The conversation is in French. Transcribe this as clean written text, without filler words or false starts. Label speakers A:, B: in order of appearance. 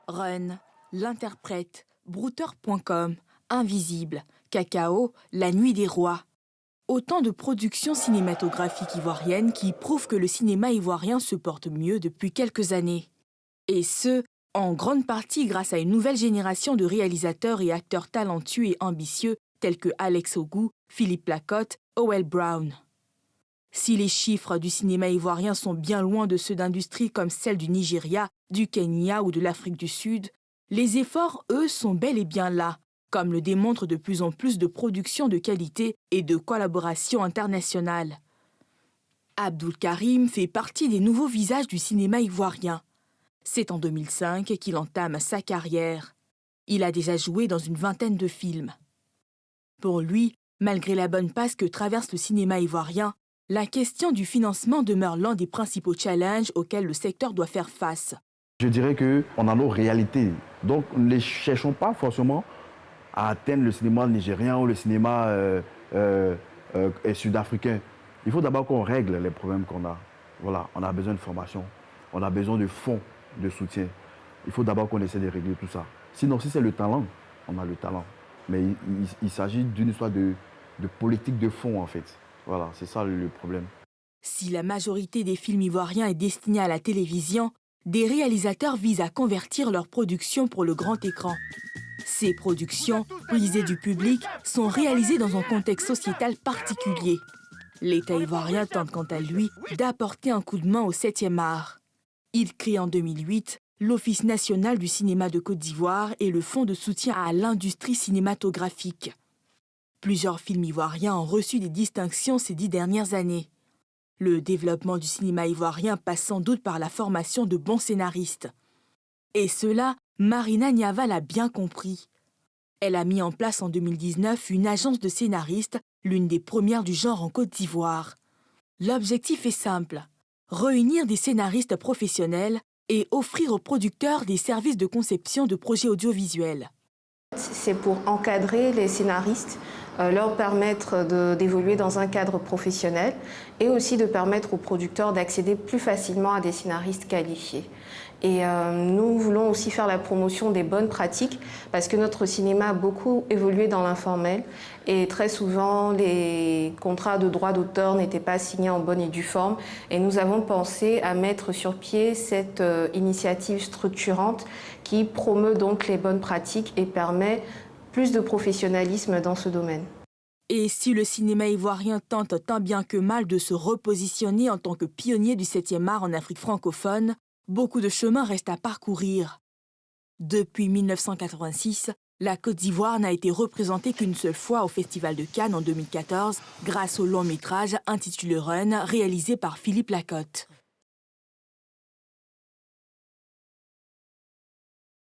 A: Run, L'interprète, Brouteur.com, Invisible, Cacao, La nuit des rois. Autant de productions cinématographiques ivoiriennes qui prouvent que le cinéma ivoirien se porte mieux depuis quelques années. Et ce, en grande partie grâce à une nouvelle génération de réalisateurs et acteurs talentueux et ambitieux tels que Alex Ogou, Philippe Lacotte, Howell Brown. Si les chiffres du cinéma ivoirien sont bien loin de ceux d'industries comme celle du Nigeria, du Kenya ou de l'Afrique du Sud, les efforts, eux, sont bel et bien là, comme le démontrent de plus en plus de productions de qualité et de collaborations internationales. Abdul Karim fait partie des nouveaux visages du cinéma ivoirien. C'est en 2005 qu'il entame sa carrière. Il a déjà joué dans une vingtaine de films. Pour lui, malgré la bonne passe que traverse le cinéma ivoirien, la question du financement demeure l'un des principaux challenges auxquels le secteur doit faire face.
B: Je dirais qu'on a nos réalités. Donc, ne cherchons pas forcément à atteindre le cinéma nigérien ou le cinéma sud-africain. Il faut d'abord qu'on règle les problèmes qu'on a. Voilà, on a besoin de formation, on a besoin de fonds de soutien. Il faut d'abord qu'on essaie de régler tout ça. Sinon, si c'est le talent, on a le talent. Mais il s'agit d'une histoire de politique de fonds, en fait. Voilà, c'est ça le problème.
A: Si la majorité des films ivoiriens est destinée à la télévision, des réalisateurs visent à convertir leurs productions pour le grand écran. Ces productions, prisées du public, sont réalisées dans un contexte sociétal particulier. L'État ivoirien tente quant à lui d'apporter un coup de main au 7e art. Il crée en 2008 l'Office national du cinéma de Côte d'Ivoire et le Fonds de soutien à l'industrie cinématographique. Plusieurs films ivoiriens ont reçu des distinctions ces 10 dernières années. Le développement du cinéma ivoirien passe sans doute par la formation de bons scénaristes. Et cela, Marina Niava l'a bien compris. Elle a mis en place en 2019 une agence de scénaristes, l'une des premières du genre en Côte d'Ivoire. L'objectif est simple, réunir des scénaristes professionnels et offrir aux producteurs des services de conception de projets audiovisuels.
C: C'est pour encadrer les scénaristes, leur permettre d'évoluer dans un cadre professionnel et aussi de permettre aux producteurs d'accéder plus facilement à des scénaristes qualifiés. Et nous voulons aussi faire la promotion des bonnes pratiques parce que notre cinéma a beaucoup évolué dans l'informel et très souvent les contrats de droit d'auteur n'étaient pas signés en bonne et due forme. Et nous avons pensé à mettre sur pied cette initiative structurante qui promeut donc les bonnes pratiques et permet plus de professionnalisme dans ce domaine.
A: Et si le cinéma ivoirien tente tant bien que mal de se repositionner en tant que pionnier du 7e art en Afrique francophone, beaucoup de chemin reste à parcourir. Depuis 1986, la Côte d'Ivoire n'a été représentée qu'une seule fois au Festival de Cannes en 2014 grâce au long métrage intitulé Run, réalisé par Philippe Lacotte.